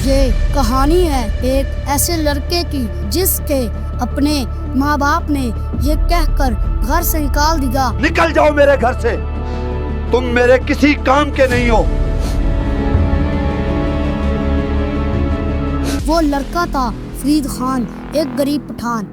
یہ کہانی ہے ایک ایسے لڑکے کی جس کے اپنے ماں باپ نے یہ کہہ کر گھر سے نکال دیا، نکل جاؤ میرے گھر سے، تم میرے کسی کام کے نہیں ہو۔ وہ لڑکا تھا فرید خان، ایک غریب پٹھان۔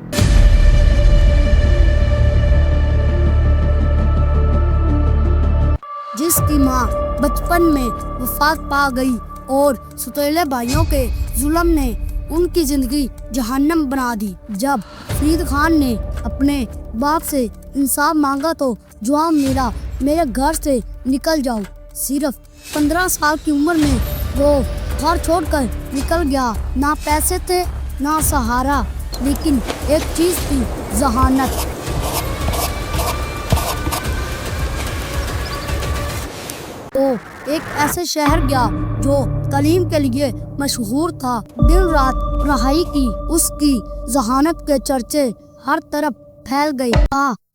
جس کی ماں بچپن میں وفات پا گئی اور سوتیلے بھائیوں کے ظلم نے ان کی زندگی جہنم بنا دی۔ جب فرید خان نے اپنے باپ سے انصاف مانگا تو جواب ملا، میرے گھر سے نکل جاؤ۔ صرف 15 سال کی عمر میں وہ گھر چھوڑ کر نکل گیا۔ نہ پیسے تھے نہ سہارا، لیکن ایک چیز تھی، ذہانت۔ وہ ایک ایسے شہر گیا جو تعلیم کے لیے مشہور تھا۔ دن رات پڑھائی کی اس کی ذہانت کے چرچے ہر طرف پھیل گئے۔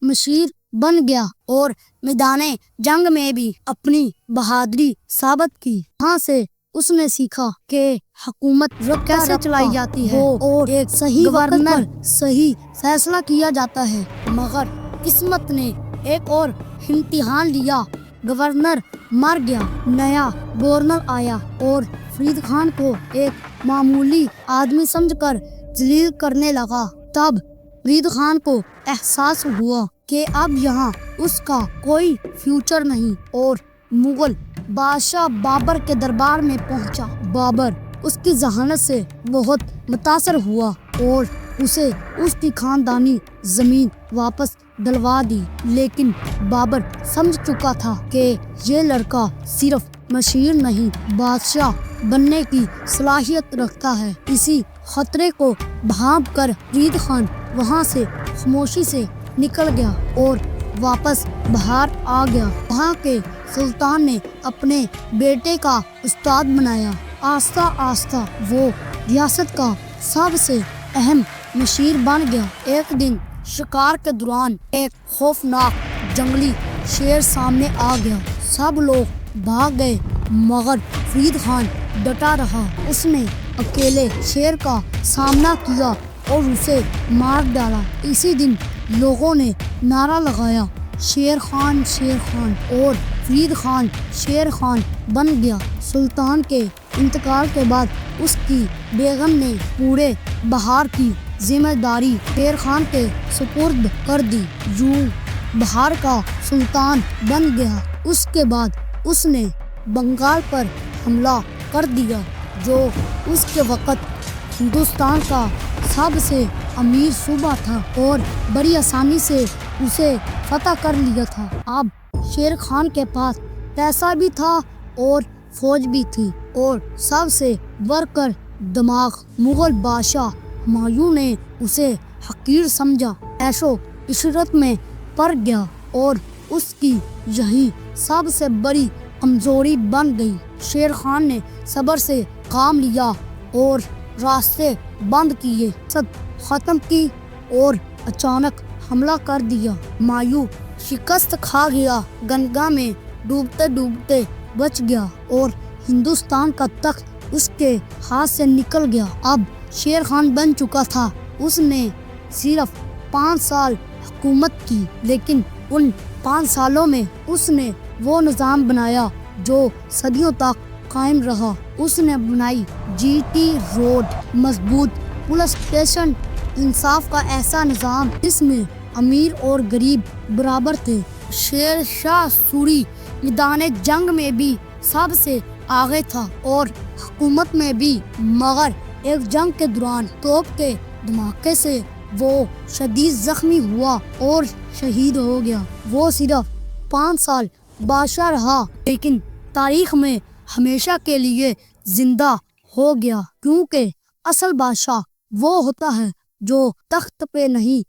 مشیر بن گیا اور میدان جنگ میں بھی اپنی بہادری ثابت کی۔ وہاں سے اس نے سیکھا کہ حکومت کیسے چلائی جاتی ہے اور ایک صحیح وقت پر صحیح فیصلہ کیا جاتا ہے۔ مگر قسمت نے ایک اور امتحان لیا۔ گورنر مر گیا، نیا گورنر آیا اور فرید خان کو ایک معمولی آدمی سمجھ کر ذلیل کرنے لگا۔ تب فرید خان کو احساس ہوا کہ اب یہاں اس کا کوئی فیوچر نہیں، اور مغل بادشاہ بابر کے دربار میں پہنچا۔ بابر اس کی ذہانت سے بہت متاثر ہوا اور اسے اس کی خاندانی زمین واپس دلوا دی۔ لیکن بابر سمجھ چکا تھا کہ یہ لڑکا صرف مشیر نہیں، بادشاہ بننے کی صلاحیت رکھتا ہے۔ اسی خطرے کو بھانپ کر فرید خان وہاں سے خاموشی سے نکل گیا اور واپس باہر آ گیا۔ وہاں کے سلطان نے اپنے بیٹے کا استاد بنایا۔ آہستہ آہستہ وہ ریاست کا سب سے اہم مشیر بن گیا۔ ایک دن شکار کے دوران ایک خوفناک جنگلی شیر سامنے آ گیا۔ سب لوگ بھاگ گئے مگر فرید خان ڈٹا رہا۔ اس نے اکیلے شیر کا سامنا کیا اور اسے مار ڈالا۔ اسی دن لوگوں نے نعرہ لگایا، شیر خان شیر خان، اور فرید خان شیر خان بن گیا۔ سلطان کے انتقال کے بعد اس کی بیگم نے پورے بہار کی ذمہ داری شیر خان کے سپرد کر دی۔ یوں بہار کا سلطان بن گیا۔ اس کے بعد اس نے بنگال پر حملہ کر دیا جو اس کے وقت ہندوستان کا سب سے امیر صوبہ تھا، اور بڑی آسانی سے اسے فتح کر لیا تھا۔ اب شیر خان کے پاس پیسہ بھی تھا اور فوج بھی تھی، اور سب سے بڑھ کر دماغ۔ مغل بادشاہ ہمایوں نے اسے حقیر سمجھا، عیش و عشرت میں پڑ گیا، اور اس کی یہی سب سے بڑی کمزوری بن گئی۔ شیر خان نے صبر سے کام لیا اور راستے بند کیے، سب ختم کی اور اچانک حملہ کر دیا۔ ہمایوں شکست کھا گیا، گنگا میں ڈوبتے ڈوبتے بچ گیا، اور ہندوستان کا تخت اس کے ہاتھ سے نکل گیا۔ اب شیر خان بن چکا تھا۔ اس نے صرف 5 سال حکومت کی، لیکن ان 5 سالوں میں اس نے وہ نظام بنایا جو صدیوں تک قائم رہا۔ اس نے بنائی جی ٹی روڈ، مضبوط پولیس اسٹیشن، انصاف کا ایسا نظام جس میں امیر اور غریب برابر تھے۔ شیر شاہ سوری میدان جنگ میں بھی سب سے آگے تھا اور حکومت میں بھی، مگر ایک جنگ کے دوران توپ کے دھماکے سے وہ شدید زخمی ہوا اور شہید ہو گیا۔ وہ صرف 5 سال بادشاہ رہا، لیکن تاریخ میں ہمیشہ کے لیے زندہ ہو گیا، کیونکہ اصل بادشاہ وہ ہوتا ہے جو تخت پہ نہیں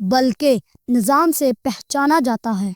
بلکہ نظام سے پہچانا جاتا ہے۔